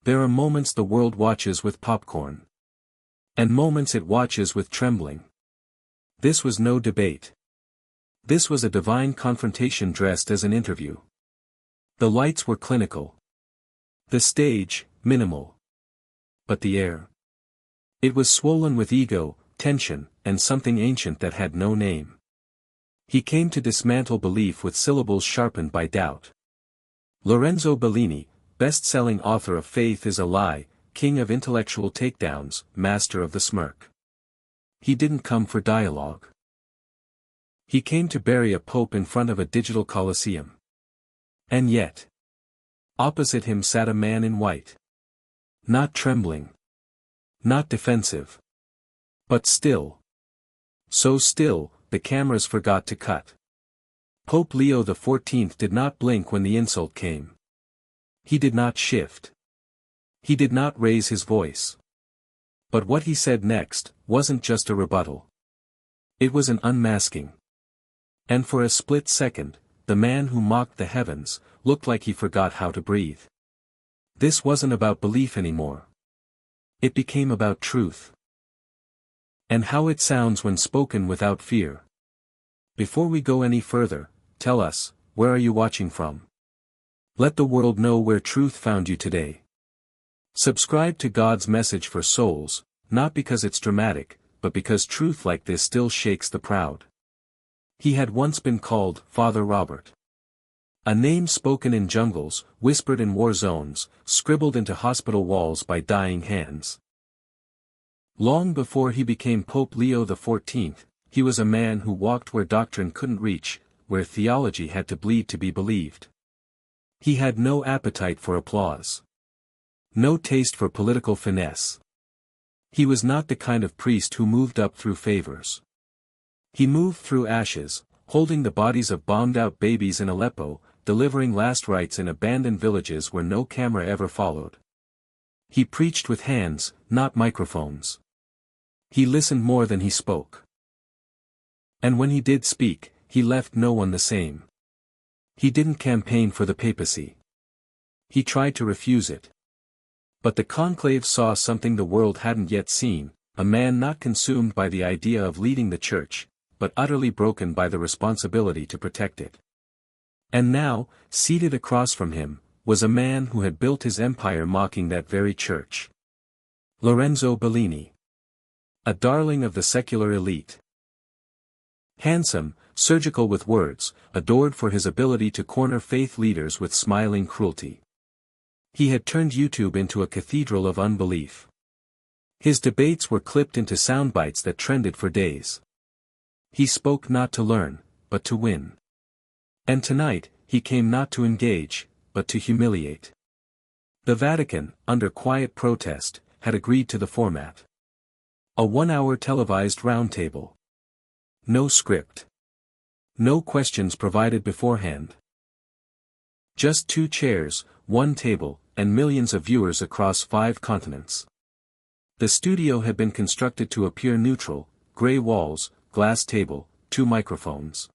There are moments the world watches with popcorn. And moments it watches with trembling. This was no debate. This was a divine confrontation dressed as an interview. The lights were clinical. The stage, minimal. But the air. It was swollen with ego, tension, and something ancient that had no name. He came to dismantle belief with syllables sharpened by doubt. Lorenzo Bellini, best-selling author of Faith is a Lie, king of intellectual takedowns, master of the smirk. He didn't come for dialogue. He came to bury a pope in front of a digital Colosseum. And yet, opposite him sat a man in white. Not trembling. Not defensive. But still. So still, the cameras forgot to cut. Pope Leo XIV did not blink when the insult came. He did not shift. He did not raise his voice. But what he said next wasn't just a rebuttal. It was an unmasking. And for a split second, the man who mocked the heavens looked like he forgot how to breathe. This wasn't about belief anymore. It became about truth. And how it sounds when spoken without fear. Before we go any further, tell us, where are you watching from? Let the world know where truth found you today. Subscribe to God's message for souls, not because it's dramatic, but because truth like this still shakes the proud. He had once been called Father Robert. A name spoken in jungles, whispered in war zones, scribbled into hospital walls by dying hands. Long before he became Pope Leo XIV, he was a man who walked where doctrine couldn't reach, where theology had to bleed to be believed. He had no appetite for applause. No taste for political finesse. He was not the kind of priest who moved up through favors. He moved through ashes, holding the bodies of bombed-out babies in Aleppo, delivering last rites in abandoned villages where no camera ever followed. He preached with hands, not microphones. He listened more than he spoke. And when he did speak, he left no one the same. He didn't campaign for the papacy. He tried to refuse it. But the conclave saw something the world hadn't yet seen, a man not consumed by the idea of leading the church, but utterly broken by the responsibility to protect it. And now, seated across from him, was a man who had built his empire mocking that very church. Lorenzo Bellini. A darling of the secular elite. Handsome, surgical with words, adored for his ability to corner faith leaders with smiling cruelty. He had turned YouTube into a cathedral of unbelief. His debates were clipped into soundbites that trended for days. He spoke not to learn, but to win. And tonight, he came not to engage, but to humiliate. The Vatican, under quiet protest, had agreed to the format. A 1-hour televised roundtable. No script. No questions provided beforehand. Just 2 chairs, 1 table, and millions of viewers across 5 continents. The studio had been constructed to appear neutral, gray walls, glass table, 2 microphones.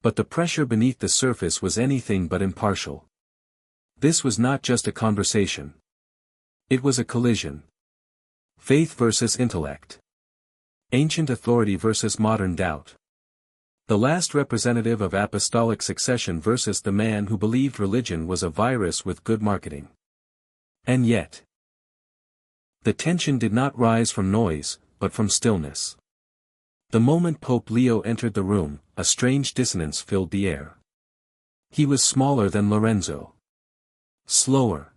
But the pressure beneath the surface was anything but impartial. This was not just a conversation. It was a collision. Faith versus intellect. Ancient authority versus modern doubt. The last representative of apostolic succession versus the man who believed religion was a virus with good marketing. And yet, the tension did not rise from noise, but from stillness. The moment Pope Leo entered the room, a strange dissonance filled the air. He was smaller than Lorenzo. Slower.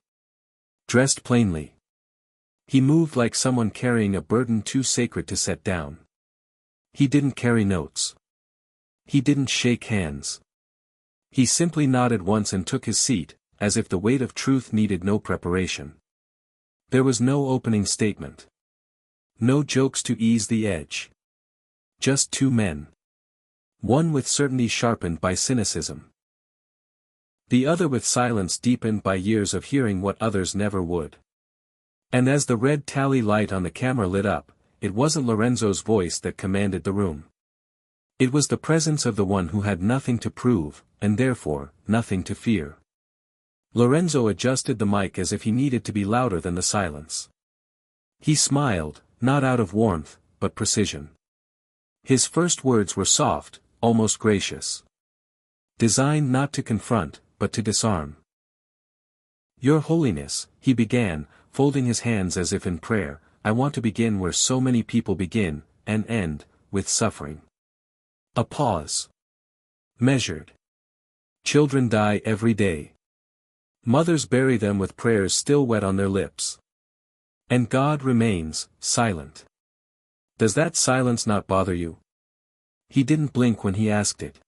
Dressed plainly. He moved like someone carrying a burden too sacred to set down. He didn't carry notes. He didn't shake hands. He simply nodded once and took his seat, as if the weight of truth needed no preparation. There was no opening statement. No jokes to ease the edge. Just 2 men. One with certainty sharpened by cynicism. The other with silence deepened by years of hearing what others never would. And as the red tally light on the camera lit up, it wasn't Lorenzo's voice that commanded the room. It was the presence of the one who had nothing to prove, and therefore, nothing to fear. Lorenzo adjusted the mic as if he needed to be louder than the silence. He smiled, not out of warmth, but precision. His first words were soft, almost gracious. Designed not to confront, but to disarm. Your Holiness, he began, folding his hands as if in prayer, I want to begin where so many people begin, and end, with suffering. A pause. Measured. Children die every day. Mothers bury them with prayers still wet on their lips. And God remains, silent. Does that silence not bother you? He didn't blink when he asked it.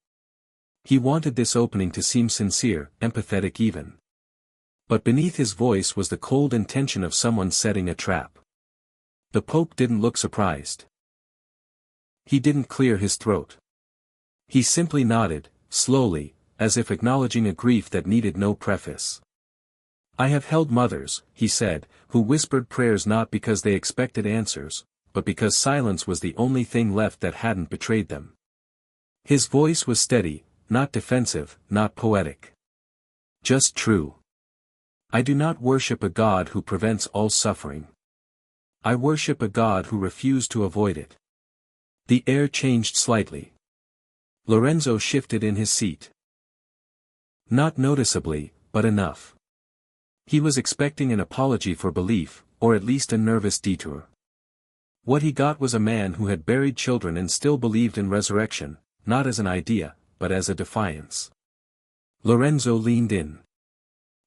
He wanted this opening to seem sincere, empathetic even. But beneath his voice was the cold intention of someone setting a trap. The Pope didn't look surprised. He didn't clear his throat. He simply nodded, slowly, as if acknowledging a grief that needed no preface. I have held mothers, he said, who whispered prayers not because they expected answers, but because silence was the only thing left that hadn't betrayed them. His voice was steady, not defensive, not poetic. Just true. I do not worship a God who prevents all suffering. I worship a God who refused to avoid it. The air changed slightly. Lorenzo shifted in his seat. Not noticeably, but enough. He was expecting an apology for belief, or at least a nervous detour. What he got was a man who had buried children and still believed in resurrection, not as an idea, but as a defiance. Lorenzo leaned in.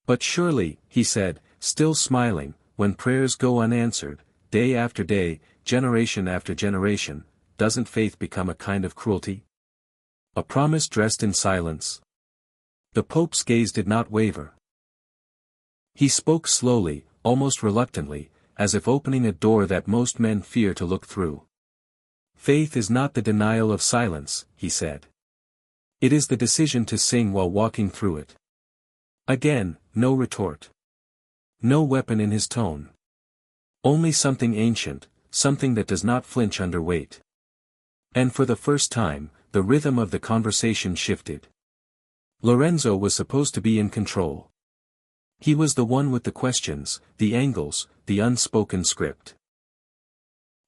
But surely, he said, still smiling, when prayers go unanswered, day after day, generation after generation, doesn't faith become a kind of cruelty? A promise dressed in silence? The Pope's gaze did not waver. He spoke slowly, almost reluctantly, as if opening a door that most men fear to look through. Faith is not the denial of silence, he said. It is the decision to sing while walking through it. Again, no retort. No weapon in his tone. Only something ancient, something that does not flinch under weight. And for the first time, the rhythm of the conversation shifted. Lorenzo was supposed to be in control. He was the one with the questions, the angles, the unspoken script.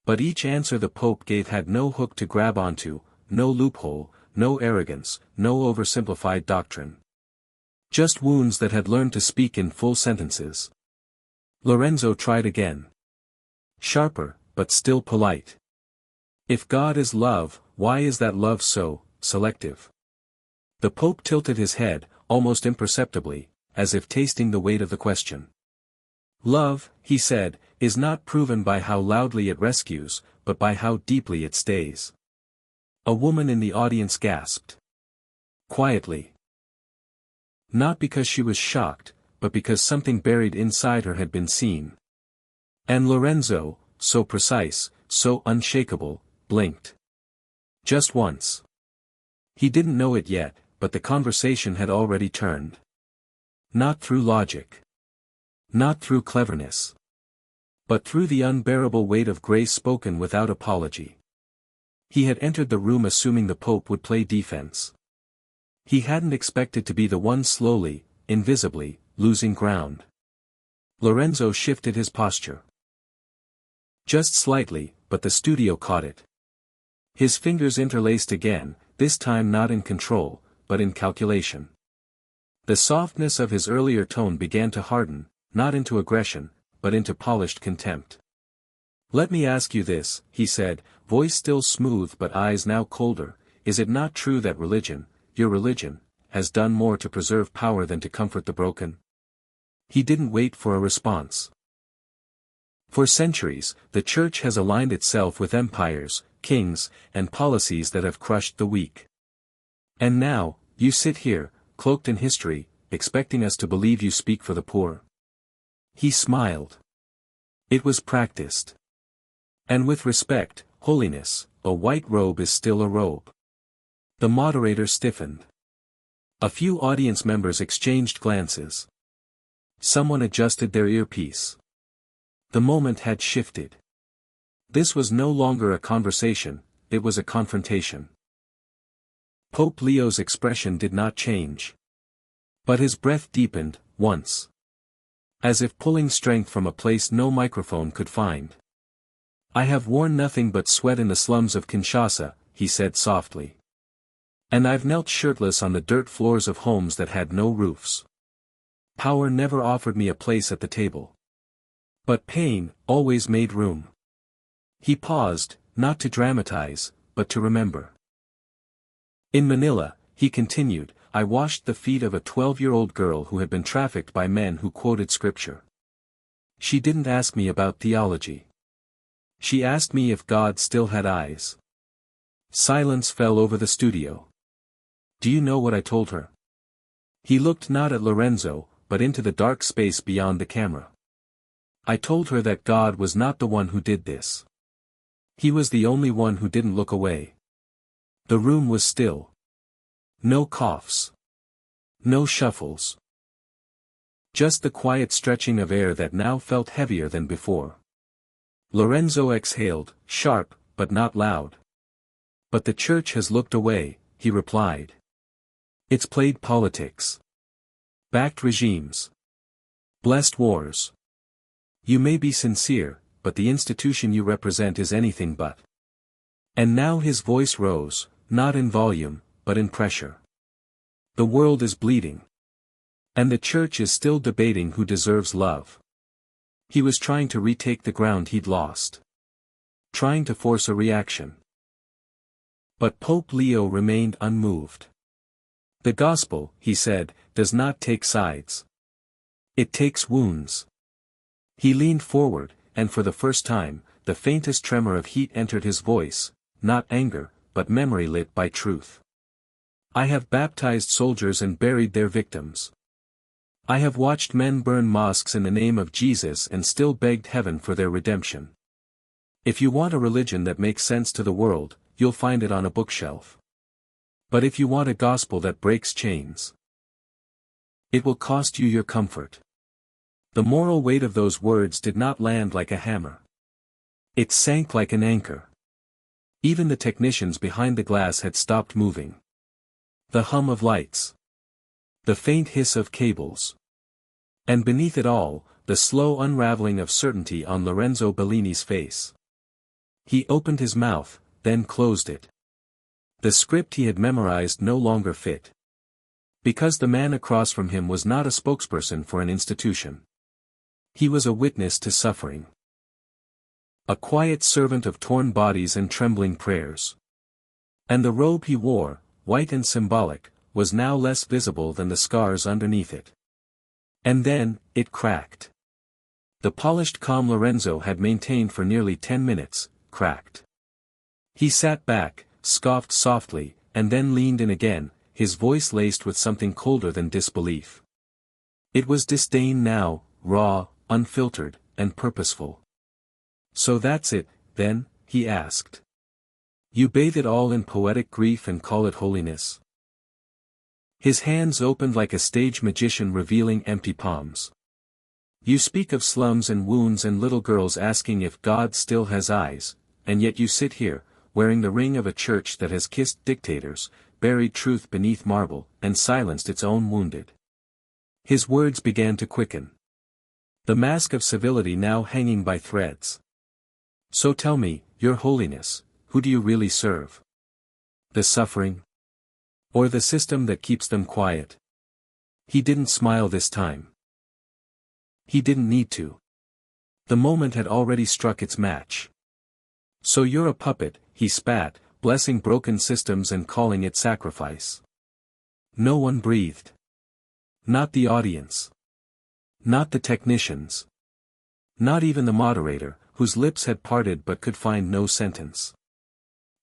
But each answer the Pope gave had no hook to grab onto, no loophole, no arrogance, no oversimplified doctrine. Just wounds that had learned to speak in full sentences. Lorenzo tried again. Sharper, but still polite. If God is love, why is that love so selective? The Pope tilted his head, almost imperceptibly, as if tasting the weight of the question. Love, he said, is not proven by how loudly it rescues, but by how deeply it stays. A woman in the audience gasped. Quietly. Not because she was shocked, but because something buried inside her had been seen. And Lorenzo, so precise, so unshakable, blinked. Just once. He didn't know it yet, but the conversation had already turned. Not through logic. Not through cleverness. But through the unbearable weight of grace spoken without apology. He had entered the room assuming the Pope would play defense. He hadn't expected to be the one slowly, invisibly, losing ground. Lorenzo shifted his posture. Just slightly, but the studio caught it. His fingers interlaced again, this time not in control, but in calculation. The softness of his earlier tone began to harden, not into aggression, but into polished contempt. Let me ask you this, he said, voice still smooth but eyes now colder, is it not true that religion, your religion, has done more to preserve power than to comfort the broken? He didn't wait for a response. For centuries, the Church has aligned itself with empires, kings, and policies that have crushed the weak. And now, you sit here, cloaked in history, expecting us to believe you speak for the poor. He smiled. It was practiced. And with respect, Holiness, a white robe is still a robe. The moderator stiffened. A few audience members exchanged glances. Someone adjusted their earpiece. The moment had shifted. This was no longer a conversation, it was a confrontation. Pope Leo's expression did not change. But his breath deepened, once. As if pulling strength from a place no microphone could find. I have worn nothing but sweat in the slums of Kinshasa, he said softly. And I've knelt shirtless on the dirt floors of homes that had no roofs. Power never offered me a place at the table. But pain always made room. He paused, not to dramatize, but to remember. In Manila, he continued, I washed the feet of a 12-year-old girl who had been trafficked by men who quoted scripture. She didn't ask me about theology. She asked me if God still had eyes. Silence fell over the studio. Do you know what I told her? He looked not at Lorenzo, but into the dark space beyond the camera. I told her that God was not the one who did this. He was the only one who didn't look away. The room was still. No coughs. No shuffles. Just the quiet stretching of air that now felt heavier than before. Lorenzo exhaled, sharp, but not loud. But the church has looked away, he replied. It's played politics. Backed regimes. Blessed wars. You may be sincere, but the institution you represent is anything but. And now his voice rose, not in volume, but in pressure. The world is bleeding. And the church is still debating who deserves love. He was trying to retake the ground he'd lost. Trying to force a reaction. But Pope Leo remained unmoved. The gospel, he said, does not take sides. It takes wounds. He leaned forward, and for the first time, the faintest tremor of heat entered his voice, not anger, but memory lit by truth. I have baptized soldiers and buried their victims. I have watched men burn mosques in the name of Jesus and still begged heaven for their redemption. If you want a religion that makes sense to the world, you'll find it on a bookshelf. But if you want a gospel that breaks chains, it will cost you your comfort. The moral weight of those words did not land like a hammer. It sank like an anchor. Even the technicians behind the glass had stopped moving. The hum of lights. The faint hiss of cables. And beneath it all, the slow unraveling of certainty on Lorenzo Bellini's face. He opened his mouth, then closed it. The script he had memorized no longer fit. Because the man across from him was not a spokesperson for an institution. He was a witness to suffering. A quiet servant of torn bodies and trembling prayers. And the robe he wore, white and symbolic, was now less visible than the scars underneath it. And then, it cracked. The polished calm Lorenzo had maintained for nearly 10 minutes, cracked. He sat back, scoffed softly, and then leaned in again, his voice laced with something colder than disbelief. It was disdain now, raw, unfiltered, and purposeful. So that's it, then, he asked. You bathe it all in poetic grief and call it holiness. His hands opened like a stage magician revealing empty palms. You speak of slums and wounds and little girls asking if God still has eyes, and yet you sit here, wearing the ring of a church that has kissed dictators, buried truth beneath marble, and silenced its own wounded. His words began to quicken. The mask of civility now hanging by threads. So tell me, Your Holiness, who do you really serve? The suffering? Or the system that keeps them quiet? He didn't smile this time. He didn't need to. The moment had already struck its match. So you're a puppet, he spat, blessing broken systems and calling it sacrifice. No one breathed. Not the audience. Not the technicians. Not even the moderator, whose lips had parted but could find no sentence.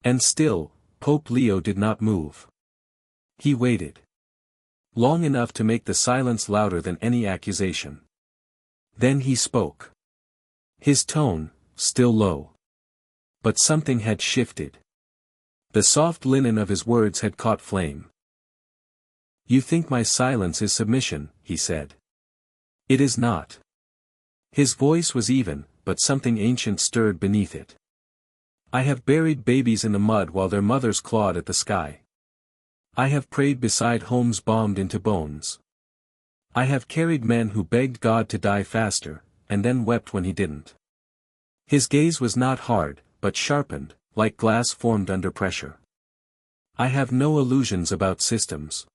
And still, Pope Leo did not move. He waited. Long enough to make the silence louder than any accusation. Then he spoke. His tone, still low. But something had shifted. The soft linen of his words had caught flame. You think my silence is submission, he said. It is not. His voice was even, but something ancient stirred beneath it. I have buried babies in the mud while their mothers clawed at the sky. I have prayed beside homes bombed into bones. I have carried men who begged God to die faster, and then wept when he didn't. His gaze was not hard, but sharpened, like glass formed under pressure. I have no illusions about systems.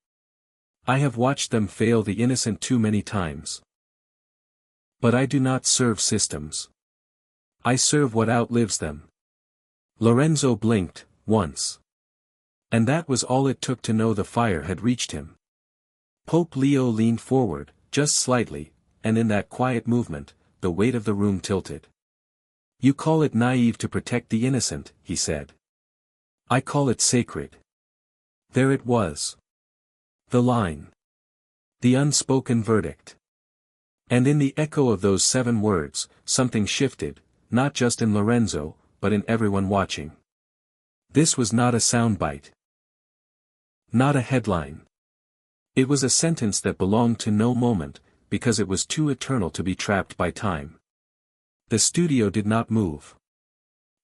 I have watched them fail the innocent too many times. But I do not serve systems. I serve what outlives them. Lorenzo blinked, once. And that was all it took to know the fire had reached him. Pope Leo leaned forward, just slightly, and in that quiet movement, the weight of the room tilted. You call it naive to protect the innocent, he said. I call it sacred. There it was. The line. The unspoken verdict. And in the echo of those 7 words, something shifted, not just in Lorenzo, but in everyone watching. This was not a soundbite. Not a headline. It was a sentence that belonged to no moment, because it was too eternal to be trapped by time. The studio did not move.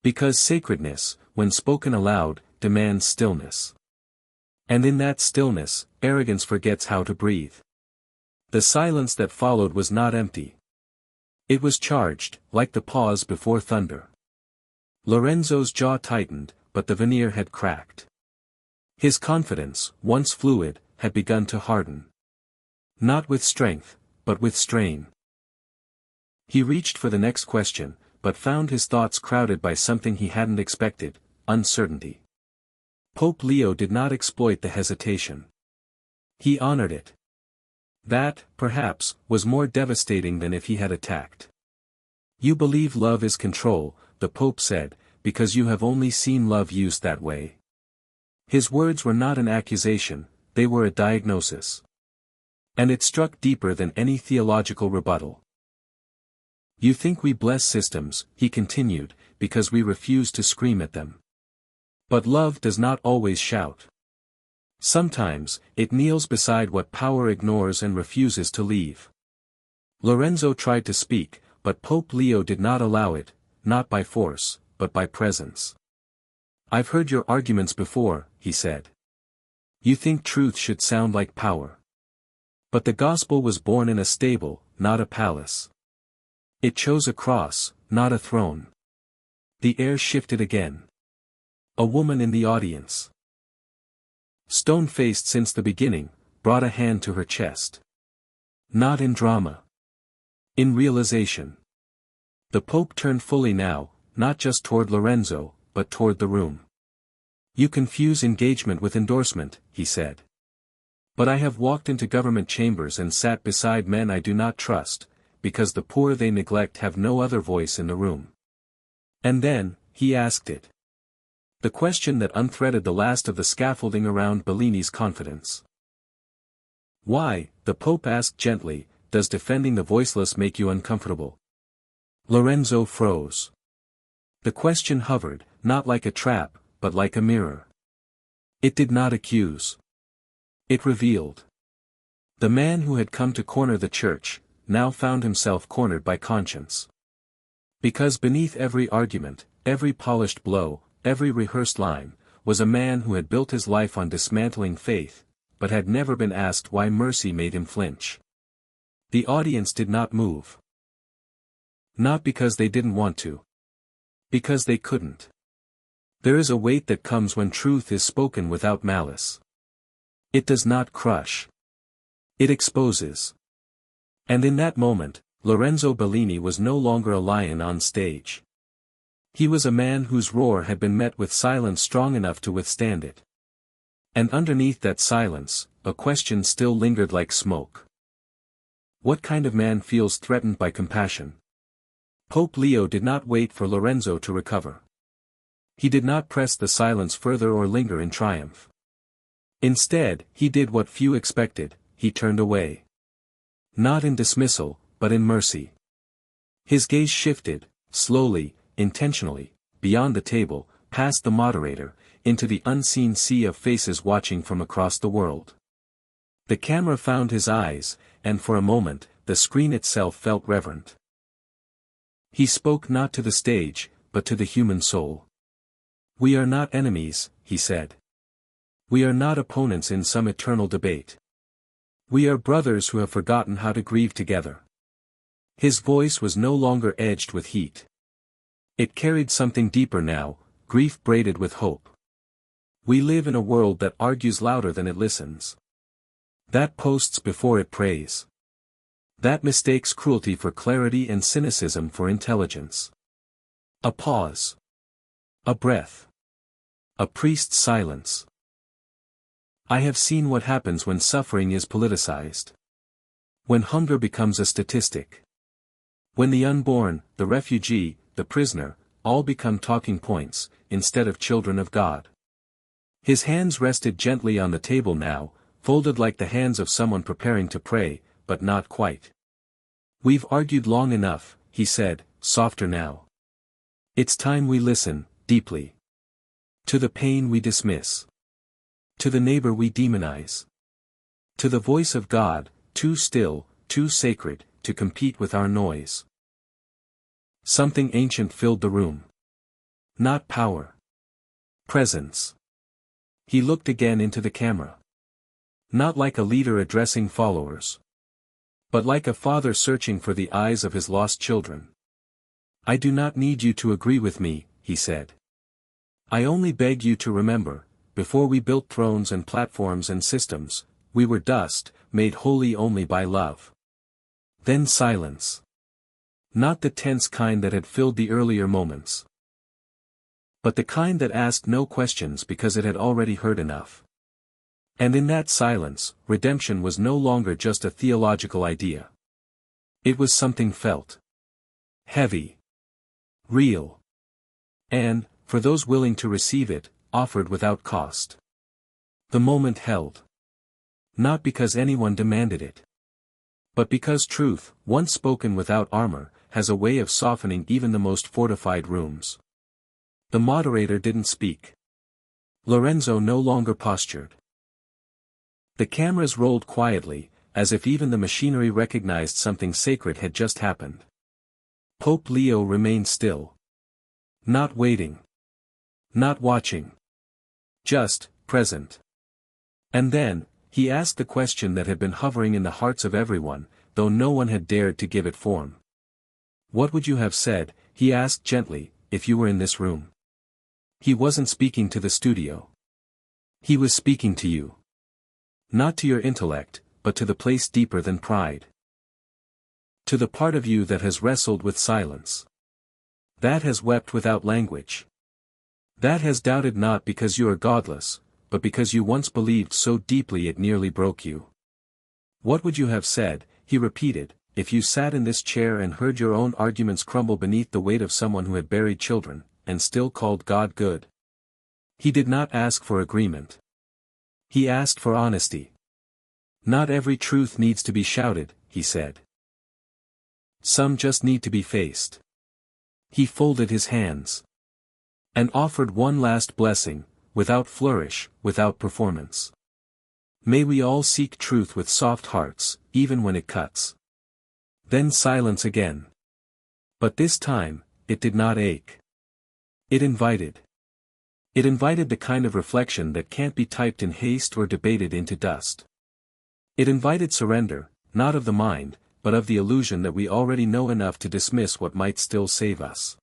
Because sacredness, when spoken aloud, demands stillness. And in that stillness, arrogance forgets how to breathe. The silence that followed was not empty. It was charged, like the pause before thunder. Lorenzo's jaw tightened, but the veneer had cracked. His confidence, once fluid, had begun to harden. Not with strength, but with strain. He reached for the next question, but found his thoughts crowded by something he hadn't expected: uncertainty. Pope Leo did not exploit the hesitation. He honored it. That, perhaps, was more devastating than if he had attacked. You believe love is control, the Pope said, because you have only seen love used that way. His words were not an accusation, they were a diagnosis. And it struck deeper than any theological rebuttal. You think we bless systems, he continued, because we refuse to scream at them. But love does not always shout. Sometimes, it kneels beside what power ignores and refuses to leave. Lorenzo tried to speak, but Pope Leo did not allow it, not by force, but by presence. I've heard your arguments before, he said. You think truth should sound like power. But the gospel was born in a stable, not a palace. It chose a cross, not a throne. The air shifted again. A woman in the audience, stone-faced since the beginning, brought a hand to her chest. Not in drama. In realization. The Pope turned fully now, not just toward Lorenzo, but toward the room. You confuse engagement with endorsement, he said. But I have walked into government chambers and sat beside men I do not trust, because the poor they neglect have no other voice in the room. And then, he asked it. The question that unthreaded the last of the scaffolding around Bellini's confidence. Why, the Pope asked gently, does defending the voiceless make you uncomfortable? Lorenzo froze. The question hovered, not like a trap, but like a mirror. It did not accuse. It revealed. The man who had come to corner the church, now found himself cornered by conscience. Because beneath every argument, every polished blow, every rehearsed line, was a man who had built his life on dismantling faith, but had never been asked why mercy made him flinch. The audience did not move. Not because they didn't want to. Because they couldn't. There is a weight that comes when truth is spoken without malice. It does not crush. It exposes. And in that moment, Lorenzo Bellini was no longer a lion on stage. He was a man whose roar had been met with silence strong enough to withstand it. And underneath that silence, a question still lingered like smoke. What kind of man feels threatened by compassion? Pope Leo did not wait for Lorenzo to recover. He did not press the silence further or linger in triumph. Instead, he did what few expected, he turned away. Not in dismissal, but in mercy. His gaze shifted, slowly, intentionally, beyond the table, past the moderator, into the unseen sea of faces watching from across the world. The camera found his eyes, and for a moment, the screen itself felt reverent. He spoke not to the stage, but to the human soul. We are not enemies, he said. We are not opponents in some eternal debate. We are brothers who have forgotten how to grieve together. His voice was no longer edged with heat. It carried something deeper now, grief braided with hope. We live in a world that argues louder than it listens. That posts before it prays. That mistakes cruelty for clarity and cynicism for intelligence. A pause. A breath. A priest's silence. I have seen what happens when suffering is politicized. When hunger becomes a statistic. When the unborn, the refugee, the prisoner, all become talking points, instead of children of God. His hands rested gently on the table now, folded like the hands of someone preparing to pray, but not quite. We've argued long enough, he said, softer now. It's time we listen, deeply. To the pain we dismiss. To the neighbor we demonize. To the voice of God, too still, too sacred, to compete with our noise. Something ancient filled the room. Not power. Presence. He looked again into the camera. Not like a leader addressing followers. But like a father searching for the eyes of his lost children. I do not need you to agree with me, he said. I only beg you to remember, before we built thrones and platforms and systems, we were dust, made holy only by love. Then silence. Not the tense kind that had filled the earlier moments. But the kind that asked no questions because it had already heard enough. And in that silence, redemption was no longer just a theological idea. It was something felt. Heavy. Real. And, for those willing to receive it, offered without cost. The moment held. Not because anyone demanded it. But because truth, once spoken without armor, has a way of softening even the most fortified rooms. The moderator didn't speak. Lorenzo no longer postured. The cameras rolled quietly, as if even the machinery recognized something sacred had just happened. Pope Leo remained still. Not waiting. Not watching. Just, present. And then, he asked the question that had been hovering in the hearts of everyone, though no one had dared to give it form. What would you have said, he asked gently, if you were in this room? He wasn't speaking to the studio. He was speaking to you. Not to your intellect, but to the place deeper than pride. To the part of you that has wrestled with silence. That has wept without language. That has doubted not because you are godless, but because you once believed so deeply it nearly broke you. What would you have said, he repeated, if you sat in this chair and heard your own arguments crumble beneath the weight of someone who had buried children, and still called God good? He did not ask for agreement. He asked for honesty. Not every truth needs to be shouted, he said. Some just need to be faced. He folded his hands. And offered one last blessing, without flourish, without performance. May we all seek truth with soft hearts, even when it cuts. Then silence again. But this time, it did not ache. It invited. It invited the kind of reflection that can't be typed in haste or debated into dust. It invited surrender, not of the mind, but of the illusion that we already know enough to dismiss what might still save us.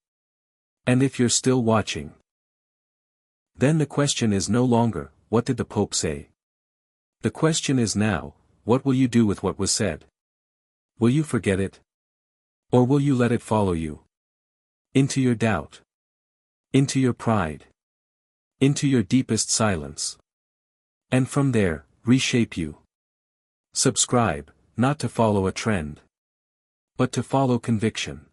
And if you're still watching, then the question is no longer, what did the Pope say? The question is now, what will you do with what was said? Will you forget it? Or will you let it follow you? Into your doubt. Into your pride. Into your deepest silence. And from there, reshape you. Subscribe, not to follow a trend, but to follow conviction.